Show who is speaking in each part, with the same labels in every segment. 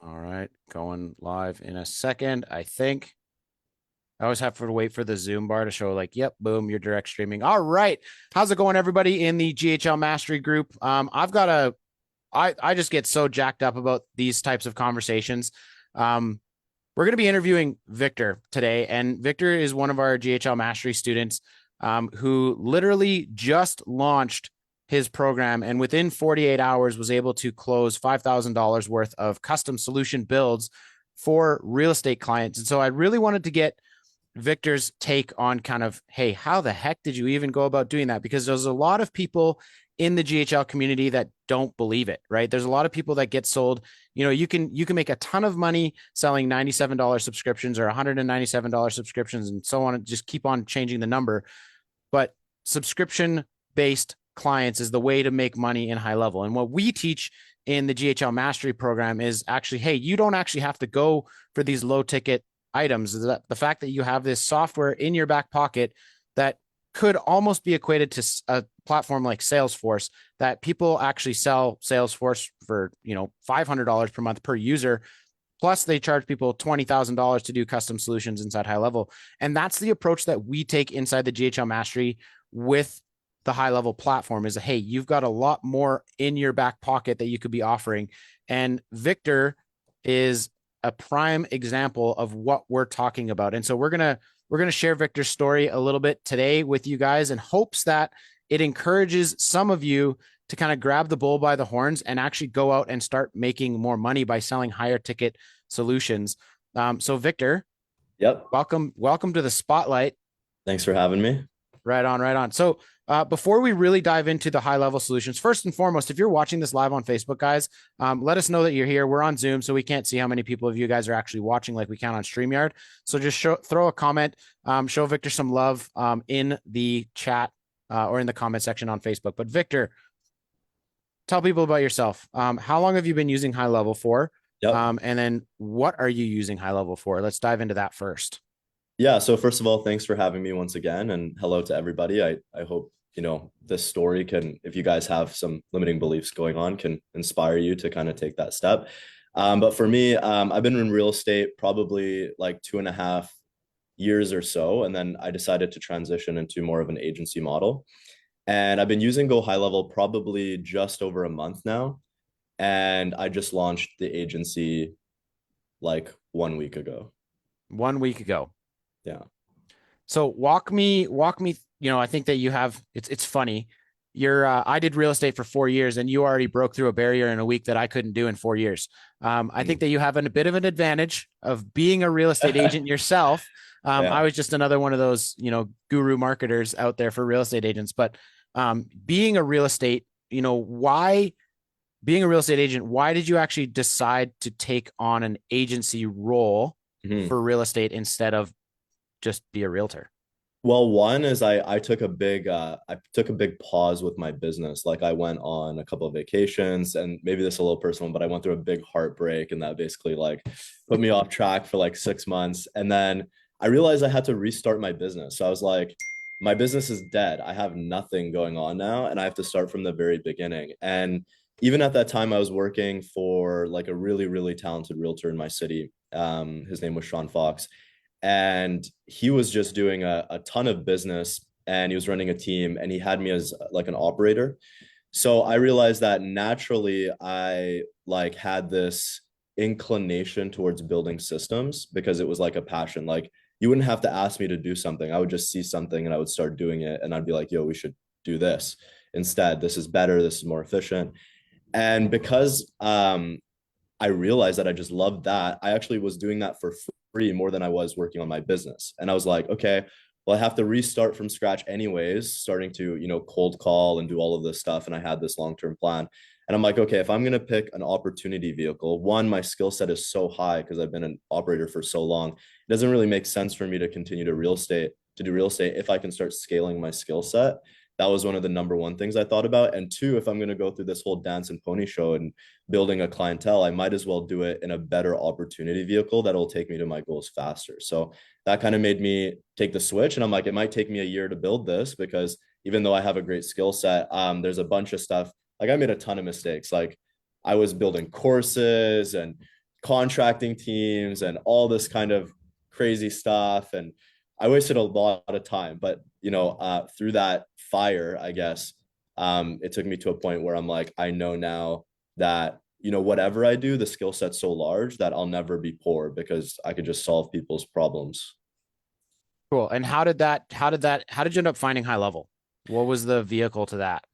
Speaker 1: All right, going live in a second. I think I always have to wait for the Zoom bar to show like, yep, boom, you're direct streaming. All right. How's it going, everybody in the GHL Mastery group? I just get so jacked up about these types of conversations. We're going to be interviewing Victor today, and Victor is one of our GHL Mastery students who literally just launched his program and within 48 hours was able to close $5,000 worth of custom solution builds for real estate clients. And so I really wanted to get Victor's take on kind of, hey, how the heck did you even go about doing that? Because there's a lot of people in the GHL community that don't believe it, right? There's a lot of people that get sold. You can make a ton of money selling $97 subscriptions or $197 subscriptions and so on, and just keep on changing the number. But subscription based clients is the way to make money in high level. And what we teach in the GHL Mastery program is actually, hey, you don't actually have to go for these low ticket items. The fact that you have this software in your back pocket that could almost be equated to a platform like Salesforce, that people actually sell Salesforce for, $500 per month per user. Plus they charge people $20,000 to do custom solutions inside Highlevel. And that's the approach that we take inside the GHL Mastery with the Highlevel platform is, hey, you've got a lot more in your back pocket that you could be offering. And Victor is a prime example of what we're talking about. And so we're going to share Victor's story a little bit today with you guys in hopes that it encourages some of you to kind of grab the bull by the horns and actually go out and start making more money by selling higher ticket solutions. So Victor,
Speaker 2: Yep.
Speaker 1: welcome to the spotlight.
Speaker 2: Thanks for having me.
Speaker 1: Right on, right on. So before we really dive into the high level solutions, first and foremost, if you're watching this live on Facebook, guys, let us know that you're here. We're on Zoom, so we can't see how many people of you guys are actually watching like we can on StreamYard. So just throw a comment, show Victor some love in the chat or in the comment section on Facebook. But Victor, tell people about yourself. How long have you been using Highlevel for?
Speaker 2: Yep.
Speaker 1: And then what are you using Highlevel for? Let's dive into that first.
Speaker 2: Yeah. So first of all, thanks for having me once again, and hello to everybody. I hope this story can, if you guys have some limiting beliefs going on, can inspire you to kind of take that step. But for me, I've been in real estate probably like 2.5 years or so, and then I decided to transition into more of an agency model. And I've been using GoHighLevel probably just over a month now, and I just launched the agency like 1 week ago.
Speaker 1: 1 week ago.
Speaker 2: Yeah.
Speaker 1: So walk me. I think that you have. It's funny. I did real estate for 4 years, and you already broke through a barrier in a week that I couldn't do in 4 years. I think that you have a bit of an advantage of being a real estate agent yourself. I
Speaker 2: Yeah.
Speaker 1: was just another one of those, guru marketers out there for real estate agents. But being a real estate, why being a real estate agent? Why did you actually decide to take on an agency role
Speaker 2: Mhm.
Speaker 1: for real estate instead of just be a realtor?
Speaker 2: Well, one is I took a big pause with my business. Like I went on a couple of vacations, and maybe this is a little personal, but I went through a big heartbreak, and that basically like put me off track for like 6 months. And then I realized I had to restart my business. So I was like, my business is dead. I have nothing going on now, and I have to start from the very beginning. And even at that time, I was working for like a really, really talented realtor in my city. His name was Sean Fox, and he was just doing a ton of business, and he was running a team, and he had me as like an operator. So I realized that naturally I like had this inclination towards building systems because it was like a passion. Like you wouldn't have to ask me to do something. I would just see something and I would start doing it, and I'd be like, yo, we should do this instead. This is better, this is more efficient. And because I realized that I just loved that, I actually was doing that for free more than I was working on my business. And I was like, okay, well, I have to restart from scratch anyways, starting to, cold call and do all of this stuff. And I had this long-term plan. And I'm like, okay, if I'm going to pick an opportunity vehicle, one, my skill set is so high because I've been an operator for so long. It doesn't really make sense for me to continue to do real estate if I can start scaling my skill set. That was one of the number one things I thought about. And two, if I'm going to go through this whole dance and pony show and building a clientele, I might as well do it in a better opportunity vehicle that'll take me to my goals faster. So that kind of made me take the switch. And I'm like, it might take me a year to build this because even though I have a great skill set, there's a bunch of stuff. Like I made a ton of mistakes. Like I was building courses and contracting teams and all this kind of crazy stuff. And I wasted a lot of time, but through that fire, I guess, it took me to a point where I'm like, I know now that, whatever I do, the skill set's so large that I'll never be poor because I could just solve people's problems.
Speaker 1: Cool. And how did you end up finding High Level? What was the vehicle to that?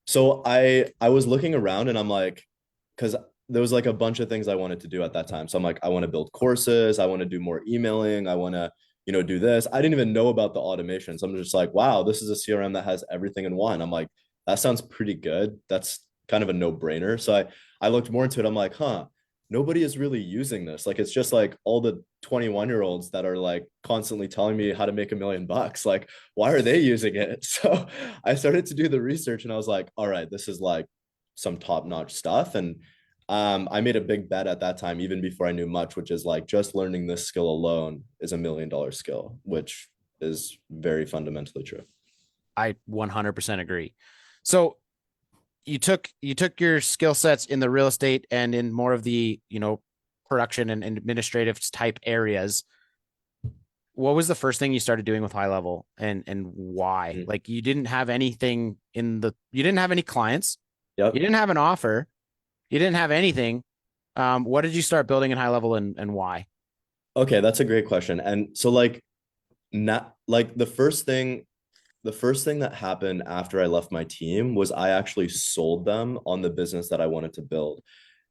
Speaker 2: So I was looking around and I'm like, because there was like a bunch of things I wanted to do at that time. So I'm like, I want to build courses, I want to do more emailing, I want to, do this. I didn't even know about the automation. So I'm just like, wow, this is a CRM that has everything in one. I'm like, that sounds pretty good. That's kind of a no-brainer. So I looked more into it. I'm like, nobody is really using this. Like, it's just like all the 21-year-olds that are like constantly telling me how to make $1 million. Like, why are they using it? So I started to do the research and I was like, all right, this is like some top-notch stuff. And I made a big bet at that time, even before I knew much, which is like just learning this skill alone is $1 million skill, which is very fundamentally true.
Speaker 1: I 100% agree. So you took your skill sets in the real estate and in more of the, production and administrative type areas. What was the first thing you started doing with High Level, and why?
Speaker 2: Mhm.
Speaker 1: Like, you didn't have anything you didn't have any clients, you
Speaker 2: Yep.
Speaker 1: didn't have an offer, you didn't have anything. What did you start building in High Level, and why?
Speaker 2: Okay, that's a great question. And so like not like the first thing that happened after I left my team was I actually sold them on the business that I wanted to build.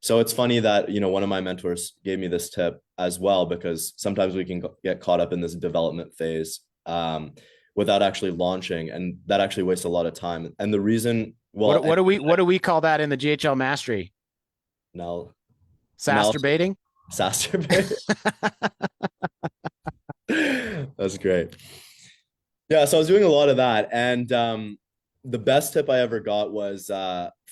Speaker 2: So it's funny that, one of my mentors gave me this tip as well, because sometimes we can get caught up in this development phase without actually launching. And that actually wastes a lot of time. And the reason, well,
Speaker 1: What do we call that in the GHL Mastery?
Speaker 2: now, now,
Speaker 1: Masturbating.
Speaker 2: exacerbate. That's great. Yeah, so I was doing a lot of that. And the best tip I ever got was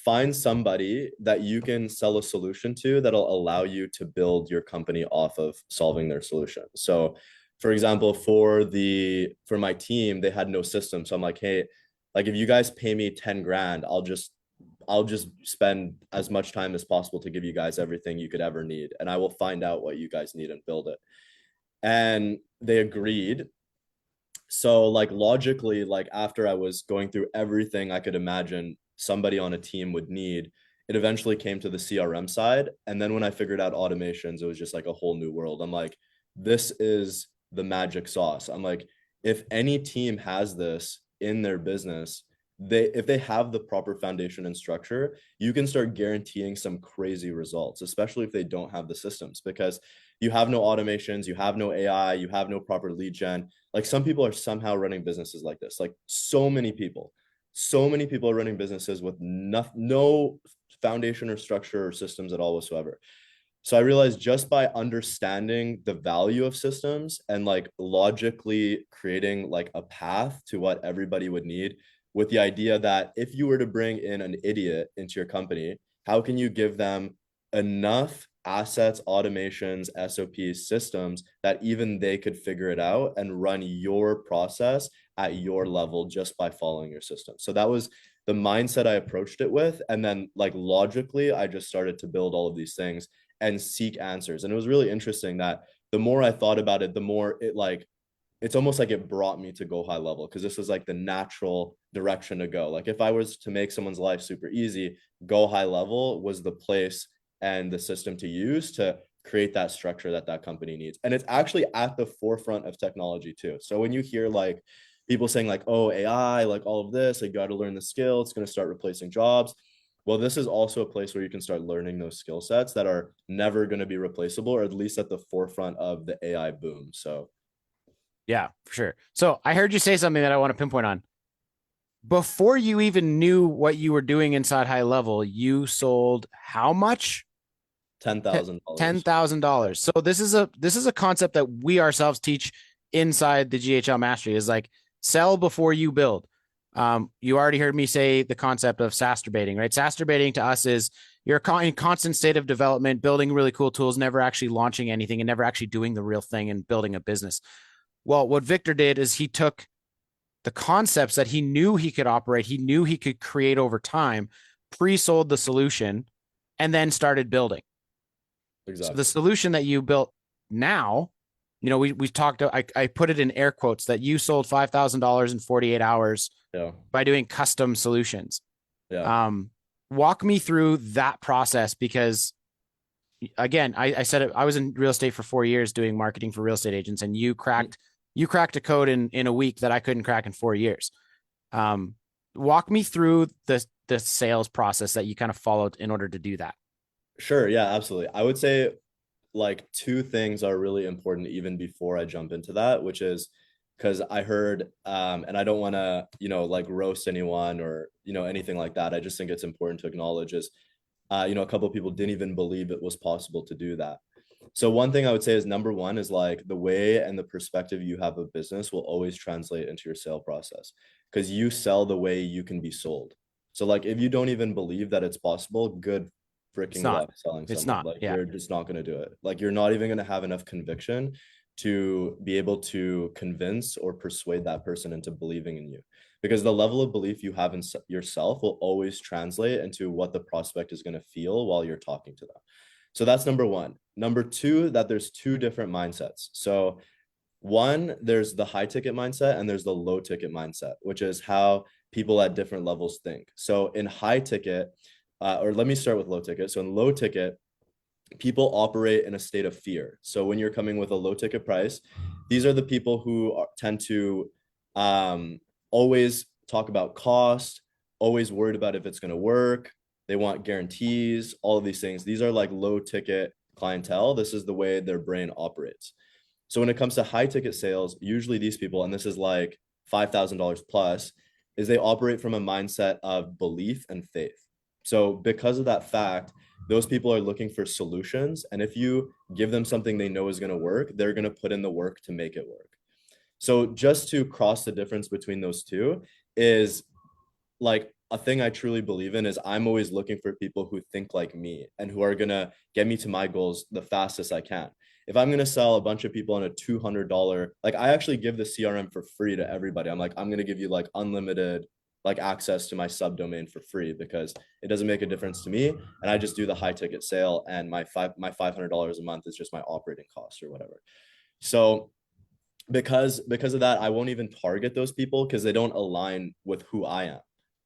Speaker 2: find somebody that you can sell a solution to that'll allow you to build your company off of solving their solution. So, for example, for my team, they had no system. So I'm like, hey, like if you guys pay me 10 grand, I'll just spend as much time as possible to give you guys everything you could ever need. And I will find out what you guys need and build it. And they agreed. So like logically, like after I was going through everything I could imagine somebody on a team would need, it eventually came to the CRM side. And then when I figured out automations, it was just like a whole new world. I'm like, this is the magic sauce. I'm like, if any team has this in their business, if they have the proper foundation and structure, you can start guaranteeing some crazy results, especially if they don't have the systems, because you have no automations, you have no AI, you have no proper lead gen. Like some people are somehow running businesses like this. Like so many people are running businesses with no foundation or structure or systems at all whatsoever. So I realized just by understanding the value of systems and like logically creating like a path to what everybody would need, with the idea that if you were to bring in an idiot into your company, how can you give them enough assets, automations, SOPs, systems that even they could figure it out and run your process at your level just by following your system. So that was the mindset I approached it with. And then like logically, I just started to build all of these things and seek answers. And it was really interesting that the more I thought about it, the more it's almost like it brought me to GoHighLevel, because this was like the natural direction to go. Like if I was to make someone's life super easy, GoHighLevel was the place and the system to use to create that structure that company needs. And it's actually at the forefront of technology too. So when you hear like people saying like, oh, AI, like all of this, like you got to learn the skill, it's going to start replacing jobs. Well, this is also a place where you can start learning those skill sets that are never going to be replaceable, or at least at the forefront of the AI boom. So
Speaker 1: Yeah, for sure. So I heard you say something that I want to pinpoint on. Before you even knew what you were doing inside High Level, you sold how much?
Speaker 2: $10,000.
Speaker 1: $10,000. So this is a concept that we ourselves teach inside the GHL Mastery, is like sell before you build. You already heard me say the concept of masturbating, right? Masturbating to us is you're in constant state of development, building really cool tools, never actually launching anything and never actually doing the real thing and building a business. Well, what Victor did is he took the concepts that he knew he could operate, he knew he could create over time, pre-sold the solution, and then started building. So the
Speaker 2: Exactly.
Speaker 1: solution that you built now, we talked, I put it in air quotes that you sold $5,000 in 48 hours
Speaker 2: Yeah.
Speaker 1: by doing custom solutions.
Speaker 2: Yeah.
Speaker 1: Um, Walk me through that process because again, I said it, I was in real estate for 4 years doing marketing for real estate agents, and you cracked a code in a week that I couldn't crack in 4 years. Um, Walk me through the sales process that you kind of followed in order to do that.
Speaker 2: Sure. Yeah, absolutely. I would say like two things are really important even before I jump into that, which is because I heard, and I don't want to, like roast anyone or, anything like that. I just think it's important to acknowledge is, a couple of people didn't even believe it was possible to do that. So one thing I would say is number one is like the way and the perspective you have of business will always translate into your sale process because you sell the way you can be sold. So like if you don't even believe that it's possible, good
Speaker 1: It's
Speaker 2: freaking
Speaker 1: not.
Speaker 2: luck selling
Speaker 1: It's
Speaker 2: someone.
Speaker 1: not.
Speaker 2: Like
Speaker 1: Yeah.
Speaker 2: you're just not going to do it. Like you're not even going to have enough conviction to be able to convince or persuade that person into believing in you because the level of belief you have in yourself will always translate into what the prospect is going to feel while you're talking to them. So that's number one. Number two, that there's two different mindsets. So one, there's the high ticket mindset and there's the low ticket mindset, which is how people at different levels think. So in high ticket, or let me start with low ticket. So in low ticket, people operate in a state of fear. So when you're coming with a low ticket price, these are the people who tend to um, always talk about cost, always worried about if it's going to work. They want guarantees, all of these things. These are like low ticket clientele. This is the way their brain operates. So when it comes to high ticket sales, usually these people, and this is like $5,000 plus, is they operate from a mindset of belief and faith. So because of that fact, those people are looking for solutions. And if you give them something they know is going to work, they're going to put in the work to make it work. So just to cross the difference between those two is like a thing I truly believe in is I'm always looking for people who think like me and who are going to get me to my goals the fastest I can. If I'm going to sell a bunch of people on a $200, like I actually give the CRM for free to everybody. I'm like, I'm going to give you like unlimited like access to my subdomain for free because it doesn't make a difference to me. And I just do the high ticket sale and my $500 a month is just my operating cost or whatever. So because of that, I won't even target those people because they don't align with who I am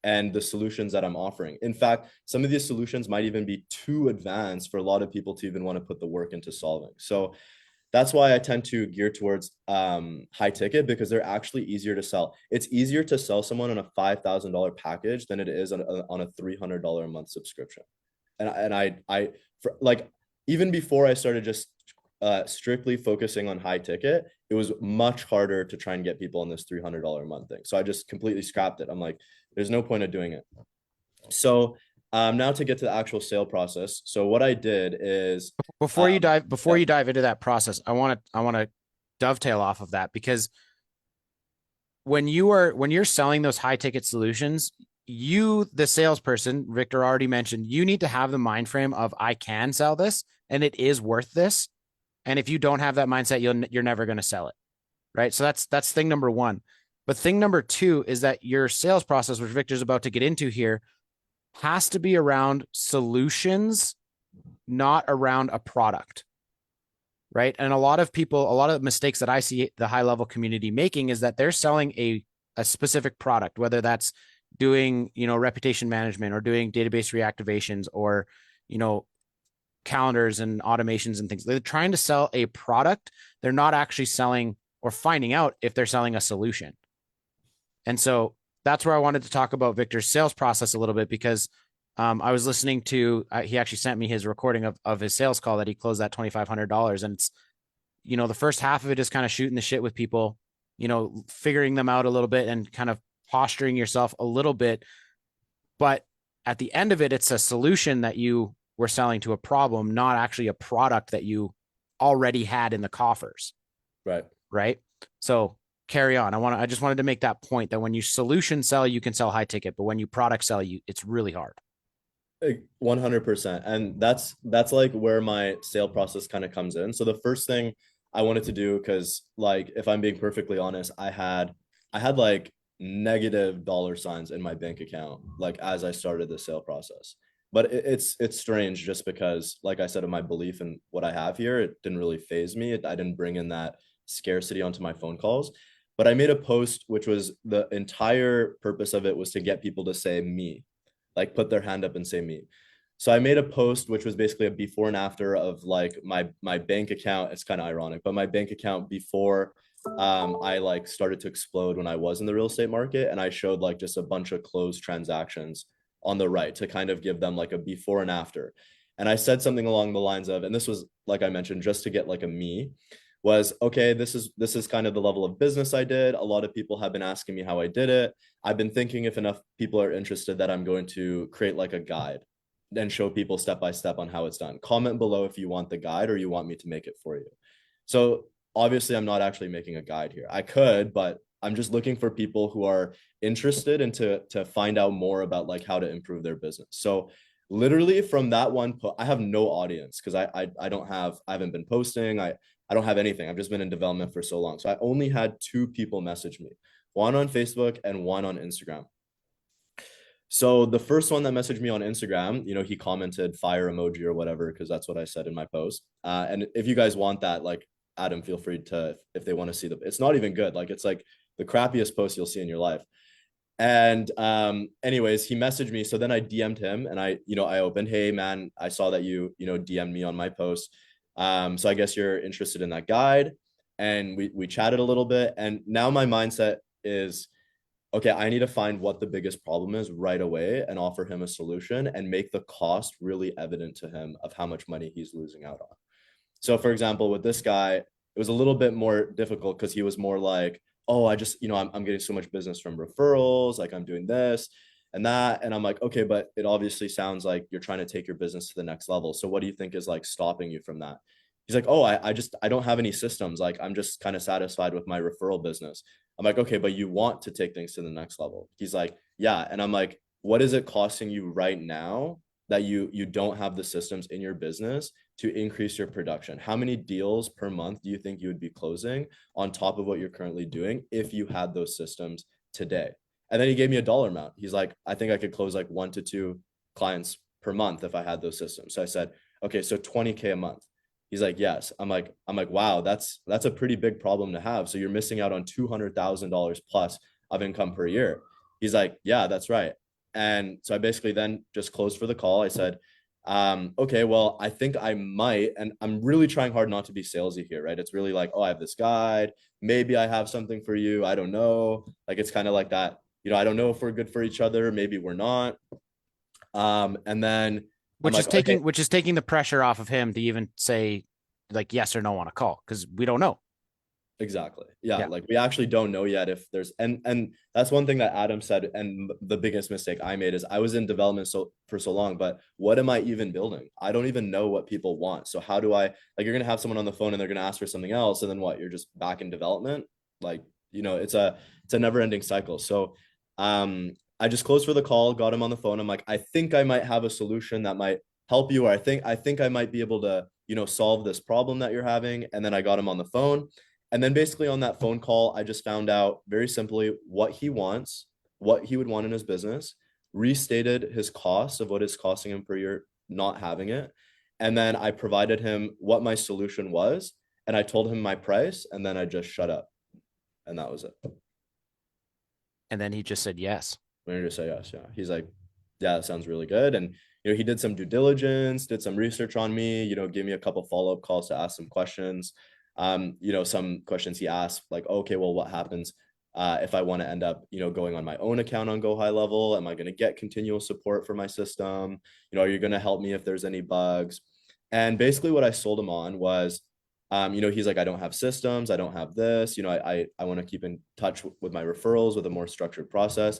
Speaker 2: and the solutions that I'm offering. In fact, some of these solutions might even be too advanced for a lot of people to even want to put the work into solving. So that's why I tend to gear towards high ticket because they're actually easier to sell. It's easier to sell someone on a $5,000 package than it is on a $300 a month subscription. And like even before I started just strictly focusing on high ticket, it was much harder to try and get people on this $300 a month thing. So I just completely scrapped it. I'm like, there's no point of doing it. So now to get to the actual sale process. So what I did is,
Speaker 1: Before
Speaker 2: yeah,
Speaker 1: you dive into that process, I want to dovetail off of that because when you're selling those high ticket solutions, you, the salesperson, Victor already mentioned, you need to have the mind frame of I can sell this and it is worth this. And if you don't have that mindset, you're never going to sell it. Right. So that's thing number one. But thing number two is that your sales process, which Victor's about to get into here, has to be around solutions, not around a product. Right. And a lot of mistakes that I see the high level community making is that they're selling a specific product, whether that's doing, reputation management or doing database reactivations or, you know, calendars and automations and things. They're trying to sell a product. They're not actually selling or finding out if they're selling a solution. And so that's where I wanted to talk about Victor's sales process a little bit because I was listening to, he actually sent me his recording of his sales call that he closed that $2,500. And it's, the first half of it is kind of shooting the shit with people, figuring them out a little bit and kind of posturing yourself a little bit. But at the end of it, it's a solution that you were selling to a problem, not actually a product that you already had in the coffers.
Speaker 2: right.
Speaker 1: Right. So carry on. I just wanted to make that point that when you solution sell, you can sell high ticket, but when you product sell, it's really hard.
Speaker 2: 100%. And that's like where my sale process kind of comes in. So the first thing I wanted to do, because like if I'm being perfectly honest, I had like negative dollar signs in my bank account like as I started the sale process. but it's strange just because, like I said, of my belief in what I have here, it didn't really phase me. I didn't bring in that scarcity onto my phone calls. But I made a post, which was the entire purpose of it was to get people to say me, like put their hand up and say me. So I made a post which was basically a before and after of like my bank account. It's kind of ironic, but my bank account before I like started to explode when I was in the real estate market, and I showed like just a bunch of closed transactions on the right to kind of give them like a before and after. And I said something along the lines of, and this was like I mentioned, just to get like a me, was okay, this is kind of the level of business I did. A lot of people have been asking me how I did it. I've been thinking if enough people are interested that I'm going to create like a guide and show people step by step on how it's done. Comment below if you want the guide or you want me to make it for you. So obviously I'm not actually making a guide here. I could, but I'm just looking for people who are interested and to find out more about like how to improve their business. So literally from that one, I have no audience because I don't have, I haven't been posting. I don't have anything. I've just been in development for so long. So I only had 2 people message me, one on Facebook and one on Instagram. So the first one that messaged me on Instagram, you know, he commented fire emoji or whatever, because that's what I said in my post. And if you guys want that, like Adam, feel free to, if they want to see it's not even good. Like it's like the crappiest post you'll see in your life. And anyways, he messaged me. So then I DM'd him and I opened, hey man, I saw that you DM'd me on my post. So I guess you're interested in that guide. And we chatted a little bit. And now my mindset is, okay, I need to find what the biggest problem is right away and offer him a solution and make the cost really evident to him of how much money he's losing out on. So for example, with this guy, it was a little bit more difficult because he was more like, oh, I just, I'm getting so much business from referrals, like I'm doing this and that. And I'm like, okay, but it obviously sounds like you're trying to take your business to the next level. So what do you think is like stopping you from that? He's like, oh, I don't have any systems. Like I'm just kind of satisfied with my referral business. I'm like, okay, but you want to take things to the next level. He's like, yeah. And I'm like, what is it costing you right now that you don't have the systems in your business to increase your production? How many deals per month do you think you would be closing on top of what you're currently doing if you had those systems today? And then he gave me a dollar amount. He's like, I think I could close like 1 to 2 clients per month if I had those systems. So I said, okay, so 20K a month. He's like, yes. I'm like, wow, that's a pretty big problem to have. So you're missing out on $200,000 plus of income per year. He's like, yeah, that's right. And so I basically then just closed for the call. I said, okay, well, I think I might, and I'm really trying hard not to be salesy here, right? It's really like, oh, I have this guide. Maybe I have something for you. I don't know. Like, it's kind of like that. I don't know if we're good for each other. Maybe we're not. And then
Speaker 1: Which is
Speaker 2: like, okay,
Speaker 1: taking the pressure off of him to even say like yes or no on a call because we don't know.
Speaker 2: exactly. Yeah, like we actually don't know yet if there's and that's one thing that Adam said, and the biggest mistake I made is I was in development for so long, but what am I even building? I don't even know what people want. So how do I, like, you're gonna have someone on the phone and they're gonna ask for something else, and then what? You're just back in development. Like, it's a never-ending cycle. So I just closed for the call, got him on the phone. I'm like, I think I might have a solution that might help you, or I think I might be able to, solve this problem that you're having. And then I got him on the phone. And then basically on that phone call, I just found out very simply what he wants, what he would want in his business, restated his costs of what it's costing him per year not having it. And then I provided him what my solution was. And I told him my price. And then I just shut up. And that was it.
Speaker 1: And then he just said yes.
Speaker 2: Manager say yes. Yeah. He's like, yeah, that sounds really good. And, he did some due diligence, did some research on me, gave me a couple follow-up calls to ask some questions. Some questions he asked, like, okay, well, what happens if I want to end up, going on my own account on GoHighLevel? Am I going to get continual support for my system? Are you going to help me if there's any bugs? And basically what I sold him on was, he's like, I don't have systems. I don't have this, I want to keep in touch with my referrals with a more structured process.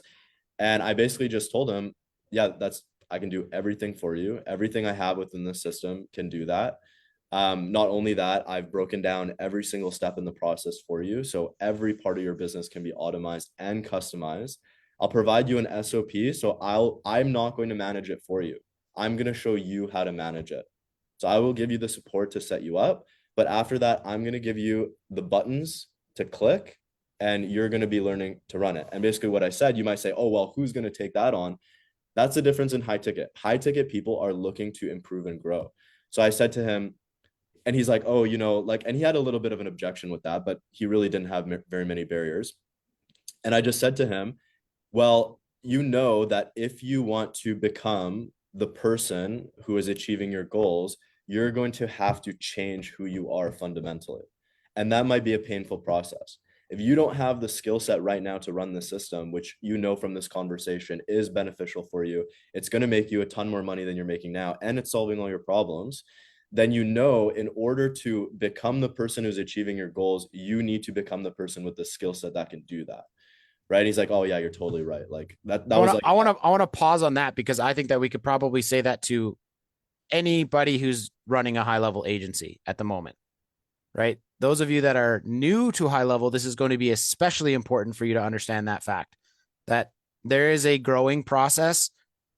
Speaker 2: And I basically just told him, yeah, I can do everything for you. Everything I have within the system can do that. Not only that, I've broken down every single step in the process for you. So every part of your business can be automized and customized. I'll provide you an SOP. So I'm not going to manage it for you. I'm going to show you how to manage it. So I will give you the support to set you up. But after that, I'm going to give you the buttons to click and you're going to be learning to run it. And basically what I said, you might say, oh, well, who's going to take that on? That's the difference in high ticket. High ticket people are looking to improve and grow. So I said to him, and he's like, oh, like, and he had a little bit of an objection with that, but he really didn't have very many barriers. And I just said to him, well, that if you want to become the person who is achieving your goals, you're going to have to change who you are fundamentally. And that might be a painful process. If you don't have the skill set right now to run the system, which from this conversation is beneficial for you, it's going to make you a ton more money than you're making now, and it's solving all your problems, then in order to become the person who's achieving your goals, you need to become the person with the skill set that can do that. Right. And he's like, oh yeah, you're totally right. Like that was like,
Speaker 1: I want to pause on that because I think that we could probably say that to anybody who's running a high level agency at the moment, right? Those of you that are new to high level, this is going to be especially important for you to understand that fact that there is a growing process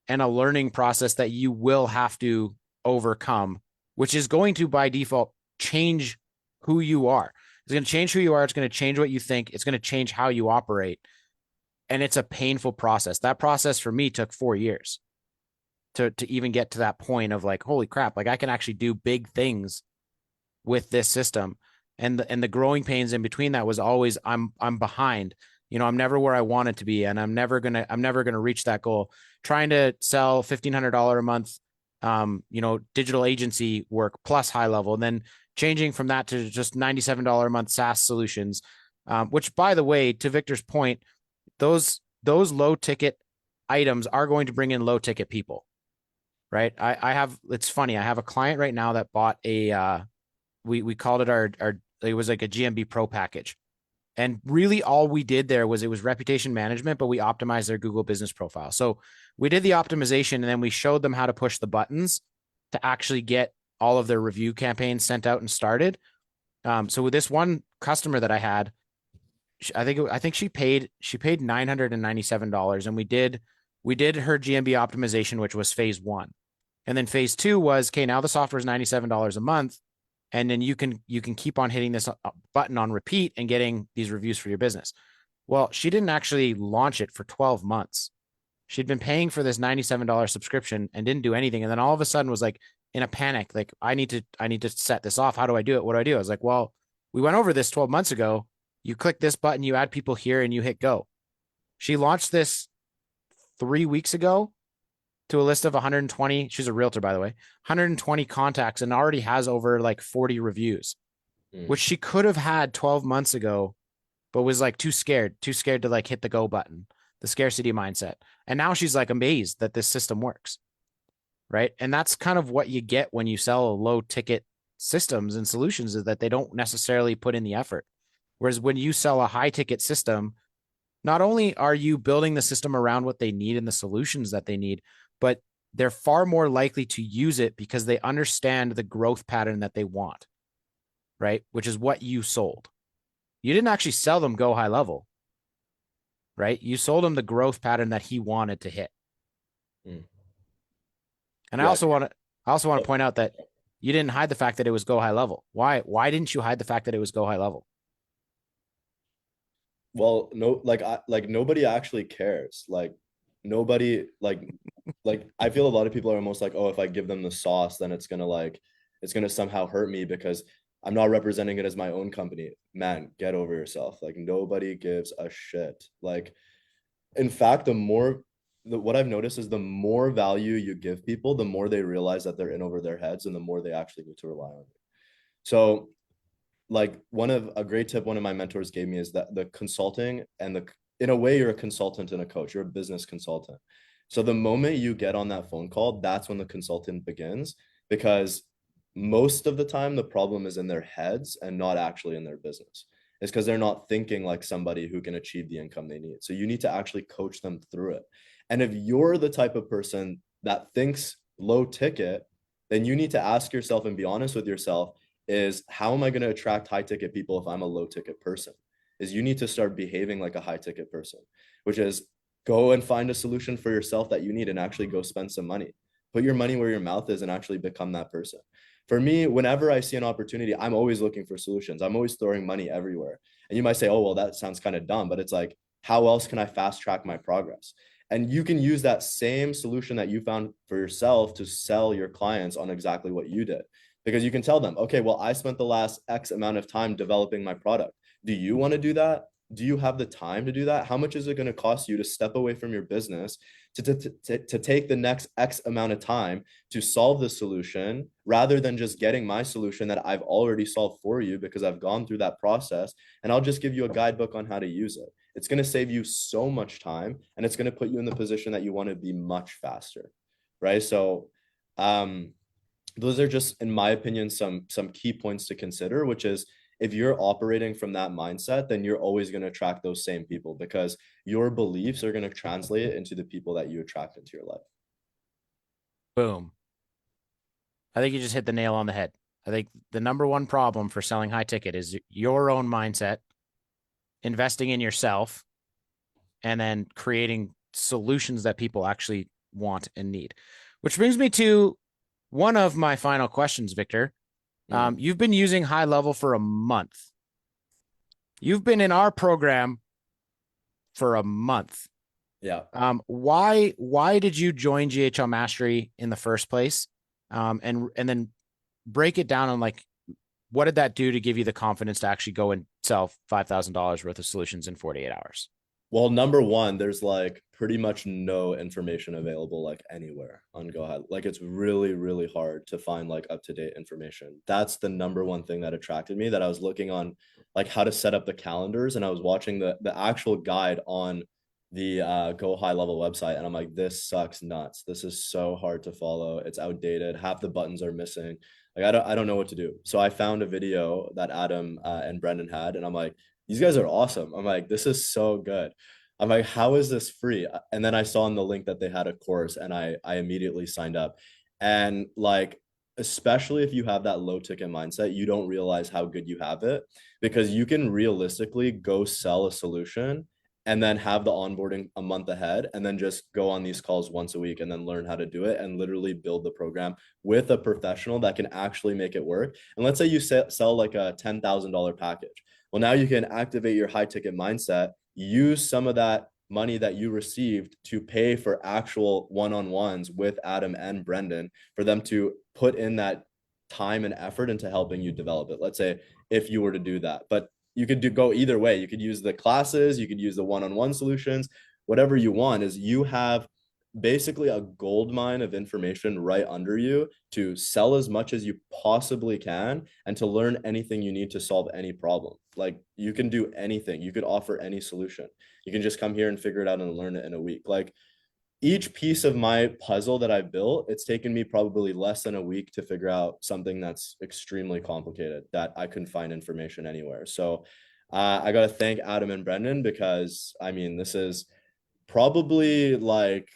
Speaker 1: and a learning process that you will have to overcome, which is going to by default change who you are. It's going to change who you are. It's going to change what you think. It's going to change how you operate. And it's a painful process. That process for me took 4 years to even get to that point of like, holy crap, like I can actually do big things with this system. And the growing pains in between that was always I'm behind. I'm never where I wanted to be, and I'm never gonna reach that goal. Trying to sell $1,500 a month, digital agency work plus high level, and then changing from that to just $97 a month SaaS solutions, which, by the way, to Victor's point, those low ticket items are going to bring in low ticket people, right? It's funny. I have a client right now that bought we called it it was like a GMB Pro package. And really all we did there was it was reputation management, but we optimized their Google business profile. So we did the optimization and then we showed them how to push the buttons to actually get all of their review campaigns sent out and started. So with this one customer that I had, I think she paid $997, and we did her GMB optimization, which was phase 1. And then phase 2 was, okay, now the software is $97 a month. And then you can keep on hitting this button on repeat and getting these reviews for your business. Well, she didn't actually launch it for 12 months. She'd been paying for this $97 subscription and didn't do anything. And then all of a sudden was like in a panic, like I need to set this off. How do I do it? What do I do? I was like, well, we went over this 12 months ago. You click this button, you add people here, and you hit go. She launched this 3 weeks ago to a list of 120. She's a realtor, by the way, 120 contacts, and already has over like 40 reviews, which she could have had 12 months ago, but was like too scared to like hit the go button, the scarcity mindset. And now she's like amazed that this system works. Right. And that's kind of what you get when you sell low ticket systems and solutions, is that they don't necessarily put in the effort. Whereas when you sell a high ticket system, not only are you building the system around what they need and the solutions that they need, but they're far more likely to use it because they understand the growth pattern that they want, right? Which is what you sold. You didn't actually sell them GoHighLevel, right? You sold him the growth pattern that he wanted to hit. And yeah. I also want to point out that you didn't hide the fact that it was GoHighLevel. Why didn't you hide the fact that it was GoHighLevel?
Speaker 2: Well, no, like nobody actually cares. Like nobody like I feel a lot of people are almost like, oh, if I give them the sauce, then it's gonna somehow hurt me because I'm not representing it as my own company. Man, get over yourself. Like nobody gives a shit. Like, in fact, what I've noticed is the more value you give people, the more they realize that they're in over their heads and the more they actually need to rely on you. So like a great tip one of my mentors gave me is that the consulting and in a way, you're a consultant and a coach, you're a business consultant. So the moment you get on that phone call, that's when the consultant begins, because most of the time the problem is in their heads and not actually in their business. It's because they're not thinking like somebody who can achieve the income they need. So you need to actually coach them through it. And if you're the type of person that thinks low ticket, then you need to ask yourself and be honest with yourself, is how am I going to attract high ticket people if I'm a low ticket person? Is you need to start behaving like a high ticket person, which is go and find a solution for yourself that you need and actually go spend some money. Put your money where your mouth is and actually become that person. For me, whenever I see an opportunity, I'm always looking for solutions. I'm always throwing money everywhere. And you might say, oh, well, that sounds kind of dumb, but it's like, how else can I fast track my progress? And you can use that same solution that you found for yourself to sell your clients on exactly what you did. Because you can tell them, okay, well, I spent the last X amount of time developing my product. Do you want to do that? Do you have the time to do that? How much is it going to cost you to step away from your business to take the next X amount of time to solve the solution rather than just getting my solution that I've already solved for you because I've gone through that process and I'll just give you a guidebook on how to use it. It's going to save you so much time and it's going to put you in the position that you want to be much faster, right? So those are just, in my opinion, some key points to consider, which is if you're operating from that mindset, then you're always going to attract those same people because your beliefs are going to translate into the people that you attract into your life.
Speaker 1: Boom. I think you just hit the nail on the head. I think the number one problem for selling high ticket is your own mindset, investing in yourself, and then creating solutions that people actually want and need. Which brings me to one of my final questions, Victor. You've been using Highlevel for a month. You've been in our program for a month.
Speaker 2: Yeah.
Speaker 1: Why did you join GHL Mastery in the first place? And then break it down on like, what did that do to give you the confidence to actually go and sell $5,000 worth of solutions in 48 hours?
Speaker 2: Well, number one, there's like pretty much no information available like anywhere on GoHighlevel. Like it's really, really hard to find like up-to-date information. That's the number one thing that attracted me, that I was looking on like how to set up the calendars and I was watching the actual guide on the GoHighLevel website and I'm like, this sucks nuts. This is so hard to follow. It's outdated. Half the buttons are missing. Like I don't know what to do. So I found a video that Adam and Brendan had and I'm like, these guys are awesome. I'm like, this is so good. I'm like, how is this free? And then I saw in the link that they had a course and I immediately signed up. And like, especially if you have that low ticket mindset, you don't realize how good you have it because you can realistically go sell a solution and then have the onboarding a month ahead and then just go on these calls once a week and then learn how to do it and literally build the program with a professional that can actually make it work. And let's say you sell like a $10,000 package. Well, now you can activate your high ticket mindset, use some of that money that you received to pay for actual one-on-ones with Adam and Brendan for them to put in that time and effort into helping you develop it. Let's say if you were to do that, but you could go either way. You could use the classes, you could use the one-on-one solutions, whatever you want. Is you have basically a gold mine of information right under you to sell as much as you possibly can and to learn anything you need to solve any problem. Like you can do anything. You could offer any solution. You can just come here and figure it out and learn it in a week. Like each piece of my puzzle that I've built, it's taken me probably less than a week to figure out something that's extremely complicated that I couldn't find information anywhere. So I got to thank Adam and Brendan because I mean, this is probably like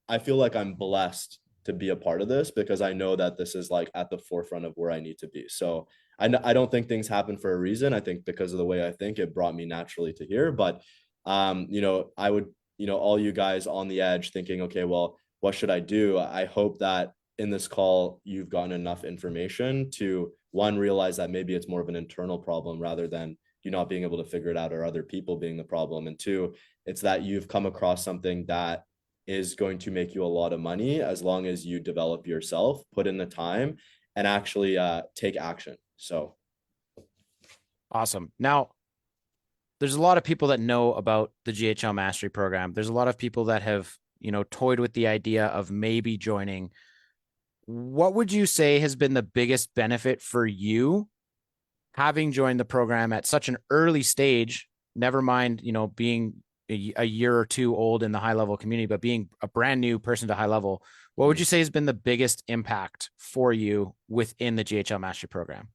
Speaker 2: I feel like I'm blessed to be a part of this because I know that this is like at the forefront of where I need to be. So I don't think things happen for a reason. I think because of the way I think, it brought me naturally to here. But you know, I would, you know, all you guys on the edge thinking, okay, well, what should I do? I hope that in this call you've gotten enough information to one, realize that maybe it's more of an internal problem rather than you not being able to figure it out or other people being the problem. And two, it's that you've come across something that is going to make you a lot of money as long as you develop yourself, put in the time, and actually take action. So
Speaker 1: awesome. Now, there's a lot of people that know about the GHL Mastery program. There's a lot of people that have, you know, toyed with the idea of maybe joining. What would you say has been the biggest benefit for you having joined the program at such an early stage? Never mind, you know, being a year or two old in the high level community, but being a brand new person to high level, what would you say has been the biggest impact for you within the GHL Mastery program?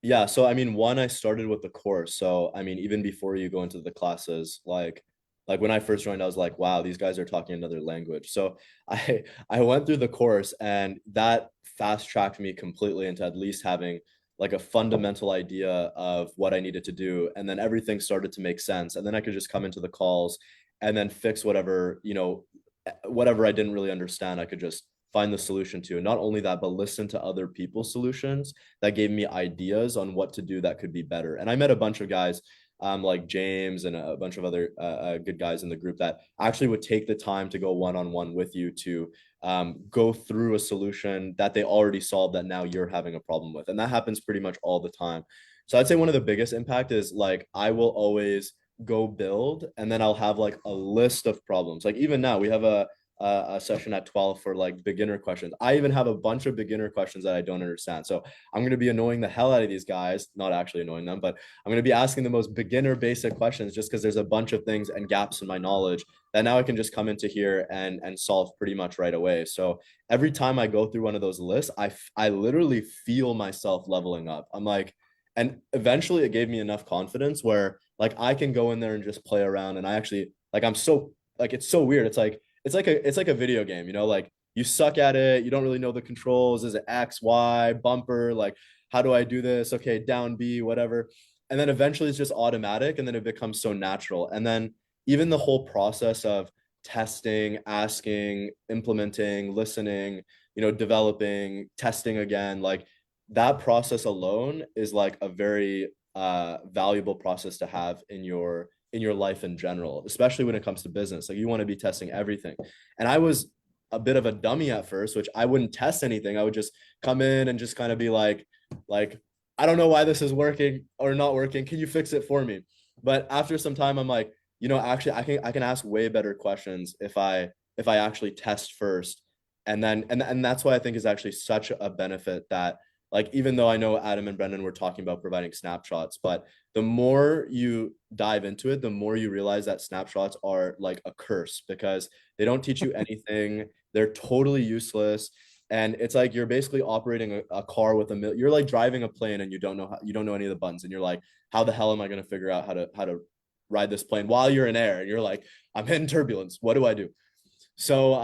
Speaker 2: yeah, so I mean, one, I started with the course. So I mean, even before you go into the classes, like when I first joined, I was like, wow, these guys are talking another language. So I went through the course and that fast tracked me completely into at least having like a fundamental idea of what I needed to do. And then everything started to make sense. And then I could just come into the calls and then fix whatever, you know, whatever I didn't really understand, I could just find the solution to. And not only that, but listen to other people's solutions that gave me ideas on what to do that could be better. And I met a bunch of guys like James and a bunch of other good guys in the group that actually would take the time to go one-on-one with you to go through a solution that they already solved that now you're having a problem with. And that happens pretty much all the time. So I'd say one of the biggest impact is like, I will always go build and then I'll have like a list of problems. Like even now we have a session at 12 for like beginner questions. I even have a bunch of beginner questions that I don't understand. So I'm going to be annoying the hell out of these guys, not actually annoying them, but I'm going to be asking the most beginner basic questions just because there's a bunch of things and gaps in my knowledge that now I can just come into here and solve pretty much right away. So every time I go through one of those lists, I literally feel myself leveling up. I'm like, and eventually it gave me enough confidence where like I can go in there and just play around. And I actually like, I'm so like, it's so weird. It's like a video game, you know, like you suck at it. You don't really know the controls. Is it X, Y, bumper? Like, how do I do this? Okay, down B, whatever. And then eventually it's just automatic and then it becomes so natural. And then even the whole process of testing, asking, implementing, listening, you know, developing, testing again, like that process alone is like a very valuable process to have in your life in general, especially when it comes to business. Like you want to be testing everything. And I was a bit of a dummy at first, which I wouldn't test anything. I would just come in and just kind of be like, I don't know why this is working or not working. Can you fix it for me? But after some time, I'm like, you know, actually I can ask way better questions if I actually test first. And then and that's why I think is actually such a benefit that like even though I know Adam and Brendan were talking about providing snapshots, but the more you dive into it, the more you realize that snapshots are like a curse because they don't teach you anything. They're totally useless. And it's like you're basically operating a car with you're like driving a plane and you don't know you don't know any of the buttons. And you're like, how the hell am I going to figure out how to ride this plane while you're in air? And you're like, I'm in turbulence. What do I do? So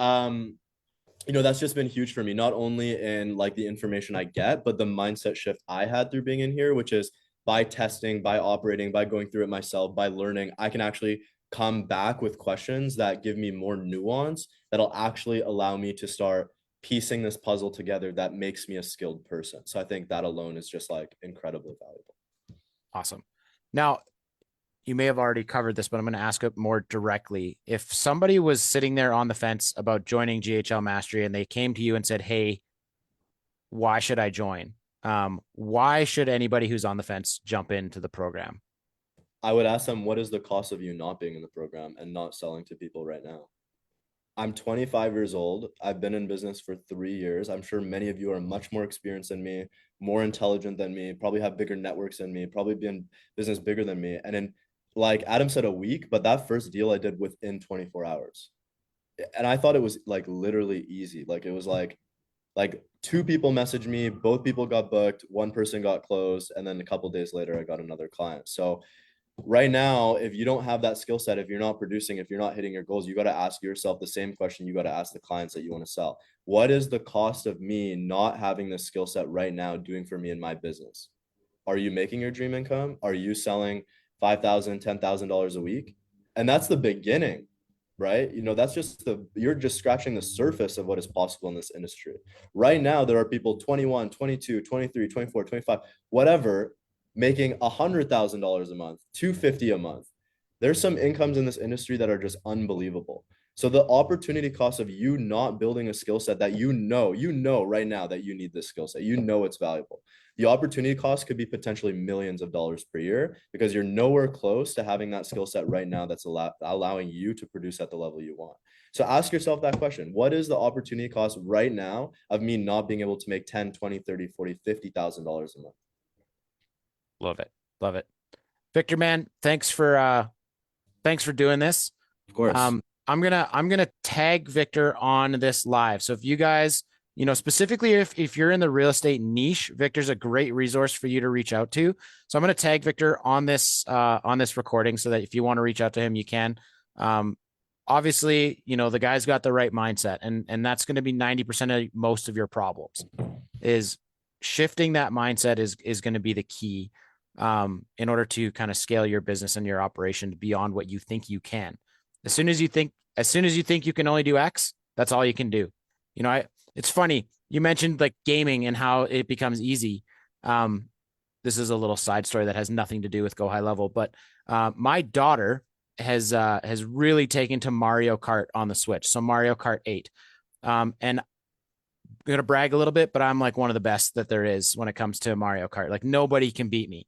Speaker 2: you know, that's just been huge for me, not only in like the information I get, but the mindset shift I had through being in here, which is by testing, by operating, by going through it myself, by learning, I can actually come back with questions that give me more nuance that'll actually allow me to start piecing this puzzle together that makes me a skilled person. So I think that alone is just like incredibly valuable.
Speaker 1: Awesome. Now, you may have already covered this, but I'm going to ask it more directly. If somebody was sitting there on the fence about joining GHL Mastery and they came to you and said, hey, why should I join? Why should anybody who's on the fence jump into the program?
Speaker 2: I would ask them, what is the cost of you not being in the program and not selling to people right now? I'm 25 years old. I've been in business for 3 years. I'm sure many of you are much more experienced than me, more intelligent than me, probably have bigger networks than me, probably be in business bigger than me. And in, like Adam said, a week, but that first deal I did within 24 hours. And I thought it was like literally easy. Like it was like two people messaged me, both people got booked, one person got closed, and then a couple days later I got another client. So right now, if you don't have that skill set, if you're not producing, if you're not hitting your goals, you got to ask yourself the same question you got to ask the clients that you want to sell. What is the cost of me not having this skill set right now doing for me in my business? Are you making your dream income? Are you selling $5,000, $10,000 a week? And that's the beginning, right? You know, that's just you're just scratching the surface of what is possible in this industry. Right now, there are people 21, 22, 23, 24, 25, whatever, making $100,000 a month, 250 a month. There's some incomes in this industry that are just unbelievable. So the opportunity cost of you not building a skill set that you know right now that you need this skill set, you know it's valuable. The opportunity cost could be potentially millions of dollars per year because you're nowhere close to having that skill set right now that's allowing you to produce at the level you want. So ask yourself that question. What is the opportunity cost right now of me not being able to make 10, 20, 30, 40, $50,000 a month?
Speaker 1: Love it. Love it. Victor, man, thanks for doing this.
Speaker 2: Of course.
Speaker 1: I'm gonna tag Victor on this live. So if you guys, you know, specifically if you're in the real estate niche, Victor's a great resource for you to reach out to. So I'm gonna tag Victor on this recording so that if you want to reach out to him, you can. Obviously, you know, the guy's got the right mindset, and that's going to be 90% of most of your problems. Is shifting that mindset is going to be the key in order to kind of scale your business and your operation beyond what you think you can. As soon as you think you can only do X, that's all you can do. You know, it's funny. You mentioned like gaming and how it becomes easy. this is a little side story that has nothing to do with GoHighLevel, but my daughter has really taken to Mario Kart on the Switch. So Mario Kart 8. And I'm gonna brag a little bit, but I'm like one of the best that there is when it comes to Mario Kart. Like nobody can beat me.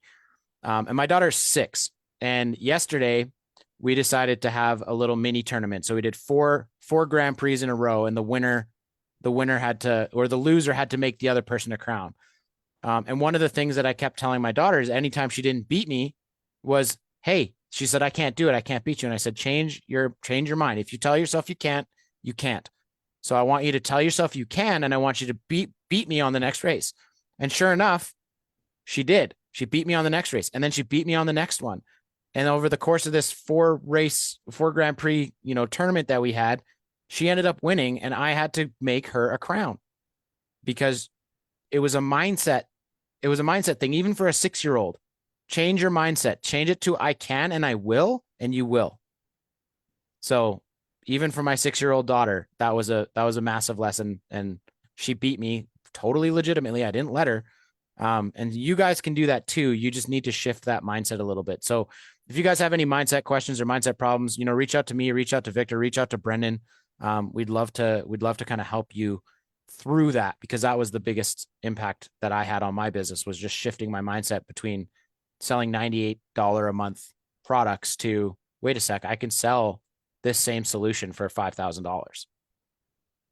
Speaker 1: And my daughter's 6. And yesterday we decided to have a little mini tournament. So we did four Grand Prix in a row, and the winner had to, or the loser had to make the other person a crown. And one of the things that I kept telling my daughter is anytime she didn't beat me was, hey, she said, I can't do it. I can't beat you. And I said, change your mind. If you tell yourself you can't, you can't. So I want you to tell yourself you can, and I want you to beat me on the next race. And sure enough, she did. She beat me on the next race, and then she beat me on the next one. And over the course of this 4 Grand Prix, tournament that we had, she ended up winning, and I had to make her a crown because it was a mindset. It was a mindset thing, even for a 6-year-old. Change your mindset. Change it to I can and I will, and you will. So even for my 6-year-old daughter, that was a massive lesson, and she beat me totally legitimately. I didn't let her. And you guys can do that too. You just need to shift that mindset a little bit. So if you guys have any mindset questions or mindset problems, reach out to me, reach out to Victor, reach out to Brendan. We'd love to kind of help you through that, because that was the biggest impact that I had on my business, was just shifting my mindset between selling $98 a month products to, wait a sec, I can sell this same solution for $5,000.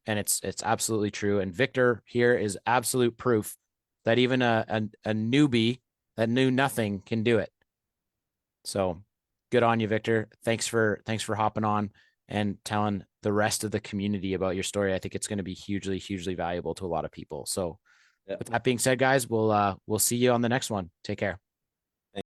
Speaker 1: And it's absolutely true. And Victor here is absolute proof that even a newbie that knew nothing can do it. So good on you, Victor. Thanks for hopping on and telling the rest of the community about your story. I think it's going to be hugely, hugely valuable to a lot of people. So with that being said, guys, we'll see you on the next one. Take care.